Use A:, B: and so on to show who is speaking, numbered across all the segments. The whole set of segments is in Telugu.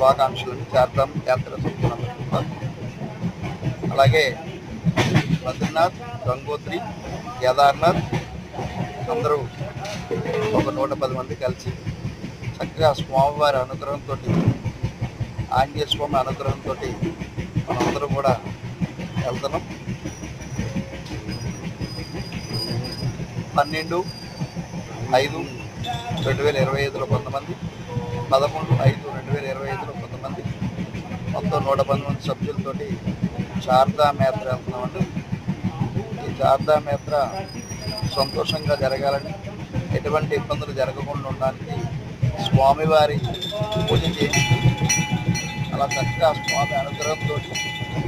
A: శుభాకాంక్షలు. చార్ధాం యాత్ర సంపూర్ణ. అలాగే బద్రీనాథ్, గంగోత్రి, కేదార్నాథ్ అందరూ ఒక 110 మంది కలిసి చక్కగా స్వామివారి అనుగ్రహంతో, ఆంజనేయ స్వామి అనుగ్రహంతో మనందరం కూడా వెళ్తున్నాం. 12/5/2025లో కొంతమంది, 13/5/2025లో కొంతమంది, మొత్తం 110 మంది సభ్యులతోటి చార్ధాం యాత్ర వెళ్తున్నామండి. ఈ చార్ధాం యాత్ర సంతోషంగా జరగాలని, ఎటువంటి ఇబ్బందులు జరగకుండా ఉండడానికి స్వామివారి పూజ చేసి అలా చక్కగా స్వామి అనుగ్రహంతో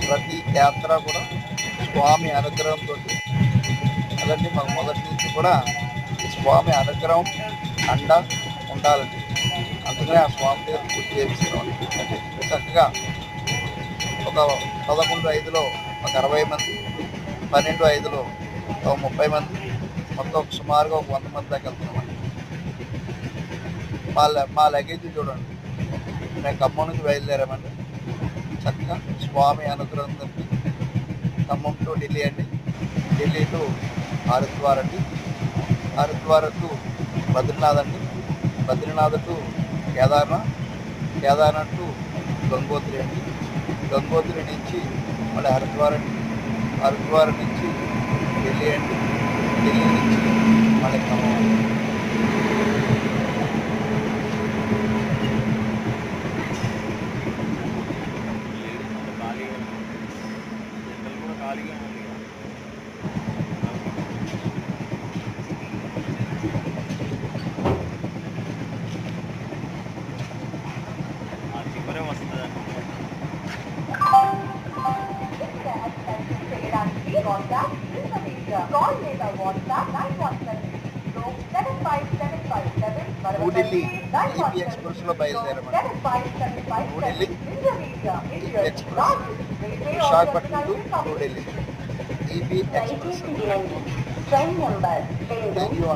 A: ప్రతి యాత్ర కూడా స్వామి అనుగ్రహంతో అలాంటి మాకు మొదటి నుంచి కూడా స్వామి అనుగ్రహం అండ ఉండాలండి. అందుకనే ఆ స్వామి దగ్గర పూజ చేపిస్తున్నాం. చక్కగా ఒక 11/5లో ఒక 60 మంది, 12/5లో ఒక 30 మంది, మొత్తం సుమారుగా ఒక 100 మంది దాకా వెళ్తున్నామండి. మా లగేజ్ చూడండి, మేము ఖమ్మం నుంచి బయలుదేరామండి. చక్కగా స్వామి అనుగ్రహంతో ఖమ్మం టు ఢిల్లీ అండి, ఢిల్లీ టు హరిద్వార్ అండి, హరిద్వార్ టు బద్రీనాథ్ అండి, బద్రీనాథ్ టు కేదార్నాథ్, కేదార్నాథ్ టు గంగోత్రి అండి, గంగోత్రి నుంచి మళ్ళీ హరిద్వార్ అండి, హరిద్వార్ నుంచి ఢిల్లీ అండి, ఢిల్లీ నుంచి మళ్ళీ ఖమ్మం. న్యూఢిల్లీ ఈపీ ఎక్స్ప్రెస్లో బయలుదేరామండి. New Delhi AP express, Visakhapatnam to New Delhi AP express. Thank you.